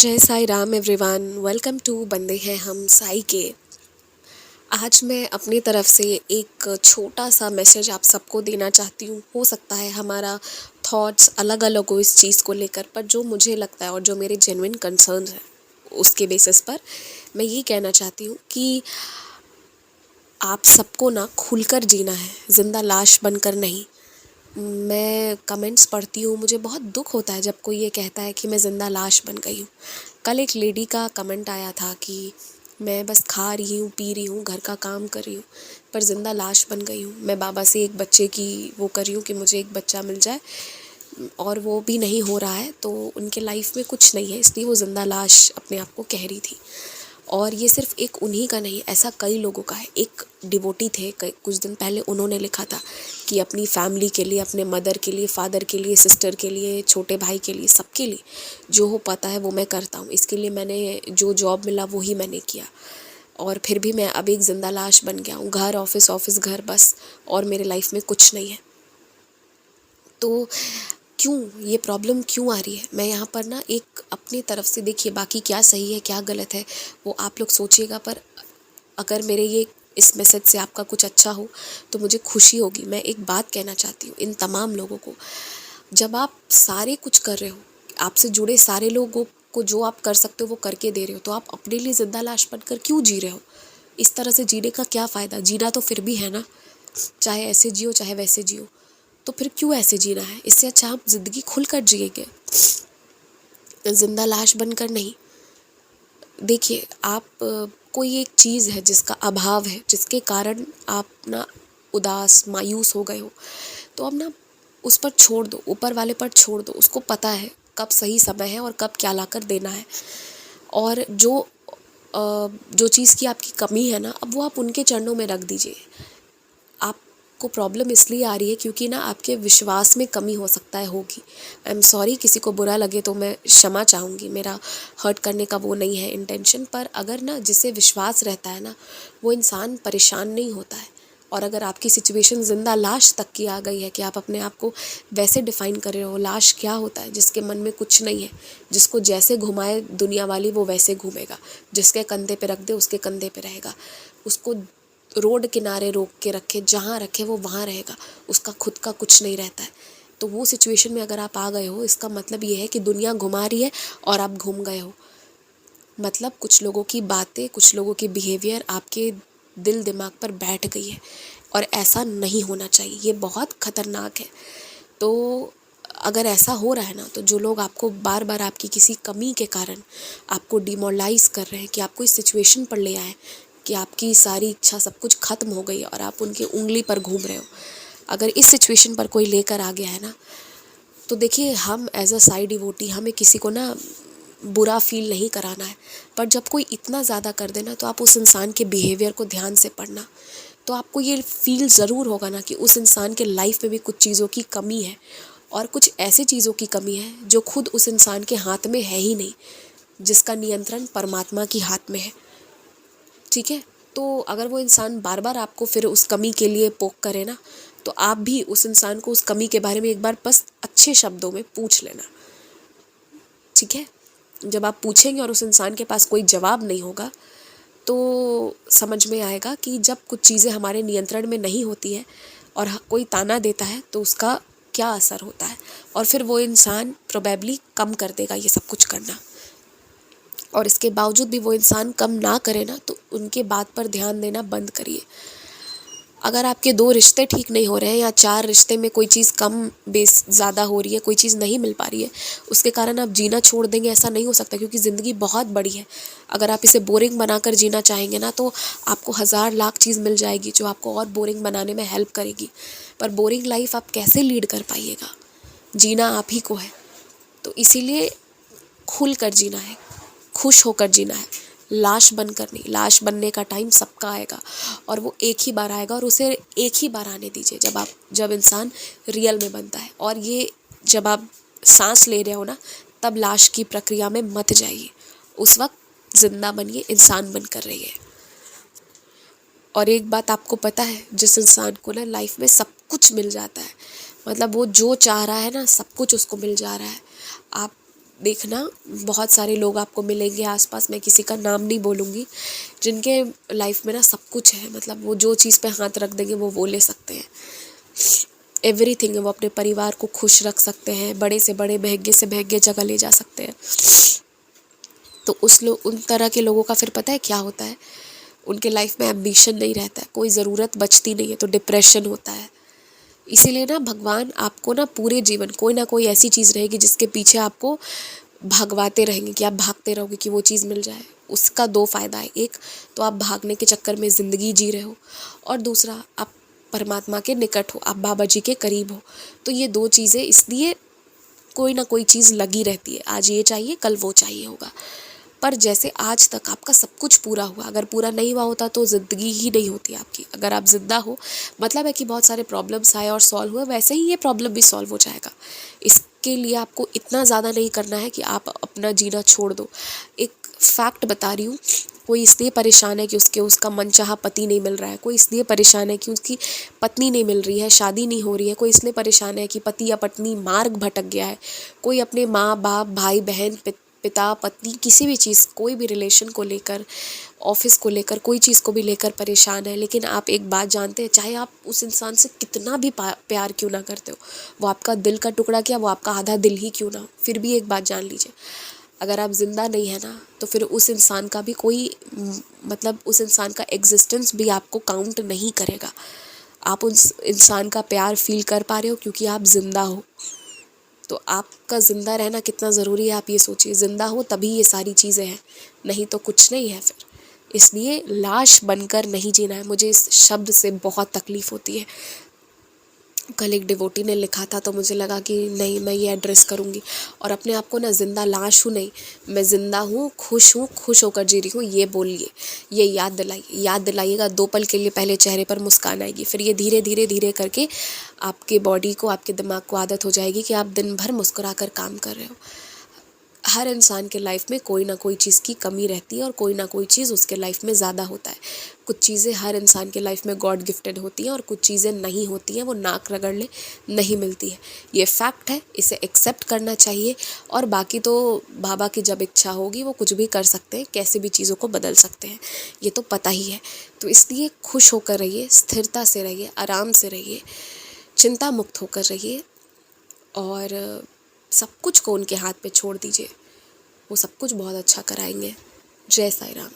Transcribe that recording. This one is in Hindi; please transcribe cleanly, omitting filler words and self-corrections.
जय Sai Ram everyone, welcome to बंदे हैं हम साई के। आज मैं अपनी तरफ से एक छोटा सा मैसेज आप सबको देना चाहती हूँ। हो सकता है हमारा थॉट्स अलग अलग हो इस चीज़ को लेकर, पर जो मुझे लगता है और जो मेरे जेन्युइन कंसर्न्स हैं उसके बेसिस पर मैं ये कहना चाहती हूँ कि आप सबको ना खुलकर जीना है, जिंदा लाश बनकर नहीं। मैं कमेंट्स पढ़ती हूँ, मुझे बहुत दुख होता है जब कोई ये कहता है कि मैं ज़िंदा लाश बन गई हूँ। कल एक लेडी का कमेंट आया था कि मैं बस खा रही हूँ, पी रही हूँ, घर का काम कर रही हूँ, पर ज़िंदा लाश बन गई हूँ। मैं बाबा से एक बच्चे की वो कर रही हूँ कि मुझे एक बच्चा मिल जाए, और वो भी नहीं हो रहा है, तो उनके लाइफ में कुछ नहीं है, इसलिए वो ज़िंदा लाश अपने आप को कह रही थी। और ये सिर्फ एक उन्हीं का नहीं, ऐसा कई लोगों का है। एक डिवोटी थे, कुछ दिन पहले उन्होंने लिखा था कि अपनी फैमिली के लिए, अपने मदर के लिए, फादर के लिए, सिस्टर के लिए, छोटे भाई के लिए, सबके लिए जो हो पाता है वो मैं करता हूँ। इसके लिए मैंने जो जॉब मिला वो ही मैंने किया, और फिर भी मैं अब एक ज़िंदा लाश बन गया हूँ। घर, ऑफिस, ऑफिस, घर, बस, और मेरे लाइफ में कुछ नहीं है। तो क्यों ये प्रॉब्लम क्यों आ रही है? मैं यहाँ पर ना एक अपनी तरफ से, देखिए बाकी क्या सही है क्या गलत है वो आप लोग सोचिएगा, पर अगर मेरे ये इस मैसेज से आपका कुछ अच्छा हो तो मुझे खुशी होगी। मैं एक बात कहना चाहती हूँ इन तमाम लोगों को, जब आप सारे कुछ कर रहे हो, आपसे जुड़े सारे लोगों को जो आप कर सकते हो वो करके दे रहे हो, तो आप अपने लिए जिंदा लाश बनकर क्यों जी रहे हो? इस तरह से जीने का क्या फ़ायदा? जीना तो फिर भी है ना, चाहे ऐसे जियो चाहे वैसे जियो, तो फिर क्यों ऐसे जीना है? इससे अच्छा आप ज़िंदगी खुल कर जिएंगे, जिंदा लाश बनकर नहीं। देखिए आप कोई एक चीज़ है जिसका अभाव है, जिसके कारण आप ना उदास मायूस हो गए हो, तो अब ना उस पर छोड़ दो, ऊपर वाले पर छोड़ दो। उसको पता है कब सही समय है और कब क्या लाकर देना है। और जो चीज़ की आपकी कमी है ना, अब वो आप उनके चरणों में रख दीजिए। आपको प्रॉब्लम इसलिए आ रही है क्योंकि ना आपके विश्वास में कमी हो सकता है, होगी। आई एम सॉरी, किसी को बुरा लगे तो मैं क्षमा चाहूँगी, मेरा हर्ट करने का वो नहीं है इंटेंशन। पर अगर ना जिसे विश्वास रहता है ना, वो इंसान परेशान नहीं होता है। और अगर आपकी सिचुएशन ज़िंदा लाश तक की आ गई है कि आप अपने आप को वैसे डिफ़ाइन कर रहे हो, लाश क्या होता है? जिसके मन में कुछ नहीं है, जिसको जैसे घुमाए दुनिया वाली वो वैसे घूमेगा, जिसके कंधे पे रख दे उसके कंधे पे रहेगा, उसको रोड किनारे रोक के रखे, जहाँ रखे वो वहाँ रहेगा, उसका खुद का कुछ नहीं रहता है। तो वो सिचुएशन में अगर आप आ गए हो, इसका मतलब ये है कि दुनिया घुमा रही है और आप घूम गए हो। मतलब कुछ लोगों की बातें, कुछ लोगों की बिहेवियर आपके दिल दिमाग पर बैठ गई है, और ऐसा नहीं होना चाहिए, ये बहुत ख़तरनाक है। तो अगर ऐसा हो रहा है ना, तो जो लोग आपको बार बार आपकी किसी कमी के कारण आपको डिमोरलाइज कर रहे हैं, कि आपको इस सिचुएशन पर ले आए कि आपकी सारी इच्छा सब कुछ ख़त्म हो गई और आप उनकी उंगली पर घूम रहे हो, अगर इस सिचुएशन पर कोई लेकर आ गया है ना, तो देखिए हम एज अ साई डिवोटी हमें किसी को ना बुरा फील नहीं कराना है, पर जब कोई इतना ज़्यादा कर देना, तो आप उस इंसान के बिहेवियर को ध्यान से पढ़ना। तो आपको ये फील ज़रूर होगा ना कि उस इंसान के लाइफ में भी कुछ चीज़ों की कमी है, और कुछ ऐसी चीज़ों की कमी है जो खुद उस इंसान के हाथ में है ही नहीं, जिसका नियंत्रण परमात्मा के हाथ में है। ठीक है? तो अगर वो इंसान बार बार आपको फिर उस कमी के लिए पोक करे ना, तो आप भी उस इंसान को उस कमी के बारे में एक बार बस अच्छे शब्दों में पूछ लेना। ठीक है? जब आप पूछेंगे और उस इंसान के पास कोई जवाब नहीं होगा, तो समझ में आएगा कि जब कुछ चीज़ें हमारे नियंत्रण में नहीं होती है और कोई ताना देता है, तो उसका क्या असर होता है, और फिर वो इंसान प्रोबेबली कम कर देगा ये सब कुछ करना। और इसके बावजूद भी वो इंसान कम ना करे ना, तो उनके बात पर ध्यान देना बंद करिए। अगर आपके 2 रिश्ते ठीक नहीं हो रहे हैं, या 4 रिश्ते में कोई चीज़ कम बेस ज़्यादा हो रही है, कोई चीज़ नहीं मिल पा रही है, उसके कारण आप जीना छोड़ देंगे, ऐसा नहीं हो सकता, क्योंकि ज़िंदगी बहुत बड़ी है। अगर आप इसे बोरिंग बनाकर जीना चाहेंगे ना, तो आपको हज़ार लाख चीज़ मिल जाएगी जो आपको और बोरिंग बनाने में हेल्प करेगी। पर बोरिंग लाइफ आप कैसे लीड कर पाइएगा? जीना आप ही को है। तो इसीलिए खुल कर जीना है, खुश होकर जीना है, लाश बनकर नहीं। लाश बनने का टाइम सबका आएगा, और वो एक ही बार आएगा, और उसे एक ही बार आने दीजिए जब इंसान रियल में बनता है। और ये जब आप सांस ले रहे हो ना, तब लाश की प्रक्रिया में मत जाइए, उस वक्त जिंदा बनिए, इंसान बनकर रहिए। और एक बात आपको पता है, जिस इंसान को ना लाइफ में सब कुछ मिल जाता है, मतलब वो जो चाह रहा है ना, सब कुछ उसको मिल जा रहा है, आप देखना, बहुत सारे लोग आपको मिलेंगे आसपास, मैं किसी का नाम नहीं बोलूँगी, जिनके लाइफ में ना सब कुछ है, मतलब वो जो चीज़ पे हाथ रख देंगे वो ले सकते हैं, एवरीथिंग है। वो अपने परिवार को खुश रख सकते हैं, बड़े से बड़े महंगे से महंगे जगह ले जा सकते हैं। तो उन तरह के लोगों का फिर पता है क्या होता है, उनके लाइफ में एम्बिशन नहीं रहता है, कोई ज़रूरत बचती नहीं है, तो डिप्रेशन होता है। इसीलिए ना भगवान आपको ना पूरे जीवन कोई ना कोई ऐसी चीज़ रहेगी जिसके पीछे आपको भगवाते रहेंगे, कि आप भागते रहोगे कि वो चीज़ मिल जाए। उसका दो फ़ायदा है, एक तो आप भागने के चक्कर में ज़िंदगी जी रहे हो, और दूसरा आप परमात्मा के निकट हो, आप बाबा जी के करीब हो। तो ये दो चीज़ें, इसलिए कोई ना कोई चीज़ लगी रहती है, आज ये चाहिए कल वो चाहिए होगा। पर जैसे आज तक आपका सब कुछ पूरा हुआ, अगर पूरा नहीं हुआ होता तो ज़िंदगी ही नहीं होती आपकी। अगर आप ज़िंदा हो मतलब है कि बहुत सारे प्रॉब्लम्स आए और सॉल्व हुए, वैसे ही ये प्रॉब्लम भी सॉल्व हो जाएगा। इसके लिए आपको इतना ज़्यादा नहीं करना है कि आप अपना जीना छोड़ दो। एक फैक्ट बता रही हूँ, कोई इसलिए परेशान है कि उसका मनचाहा पति नहीं मिल रहा है, कोई इसलिए परेशान है कि उसकी पत्नी नहीं मिल रही है, शादी नहीं हो रही है, कोई इसलिए परेशान है कि पति या पत्नी मार्ग भटक गया है, कोई अपने माँ बाप भाई बहन पिता पत्नी किसी भी चीज़, कोई भी रिलेशन को लेकर, ऑफिस को लेकर, कोई चीज़ को भी लेकर परेशान है। लेकिन आप एक बात जानते हैं, चाहे आप उस इंसान से कितना भी प्यार क्यों ना करते हो, वो आपका दिल का टुकड़ा क्या, वो आपका आधा दिल ही क्यों ना हो, फिर भी एक बात जान लीजिए, अगर आप ज़िंदा नहीं है ना, तो फिर उस इंसान का भी कोई मतलब उस इंसान का एग्जिस्टेंस भी आपको काउंट नहीं करेगा। आप उस इंसान का प्यार फील कर पा रहे हो क्योंकि आप ज़िंदा हो। तो आपका ज़िंदा रहना कितना ज़रूरी है, आप ये सोचिए। ज़िंदा हो तभी ये सारी चीज़ें हैं, नहीं तो कुछ नहीं है फिर। इसलिए लाश बनकर नहीं जीना है। मुझे इस शब्द से बहुत तकलीफ़ होती है। कल एक डिवोटी ने लिखा था, तो मुझे लगा कि नहीं, मैं ये एड्रेस करूँगी, और अपने आप को ना ज़िंदा लाश हूँ नहीं, मैं ज़िंदा हूँ, खुश होकर जी रही हूँ, ये बोलिए, ये याद दिलाइएगा। 2 पल के लिए पहले चेहरे पर मुस्कान आएगी, फिर ये धीरे धीरे धीरे करके आपके बॉडी को, आपके दिमाग को आदत हो जाएगी कि आप दिन भर मुस्कुरा कर काम कर रहे हो। हर इंसान के लाइफ में कोई ना कोई चीज़ की कमी रहती है, और कोई ना कोई चीज़ उसके लाइफ में ज़्यादा होता है। कुछ चीज़ें हर इंसान के लाइफ में गॉड गिफ्टेड होती हैं, और कुछ चीज़ें नहीं होती हैं, वो नाक रगड़ ले नहीं मिलती है। ये फैक्ट है, इसे एक्सेप्ट करना चाहिए। और बाकी तो बाबा की जब इच्छा होगी वो कुछ भी कर सकते हैं, कैसे भी चीज़ों को बदल सकते हैं, ये तो पता ही है। तो इसलिए खुश होकर रहिए, स्थिरता से रहिए, आराम से रहिए, चिंता मुक्त होकर रहिए, और सब कुछ को उनके हाथ पे छोड़ दीजिए। वो सब कुछ बहुत अच्छा कराएंगे। जय साईं राम।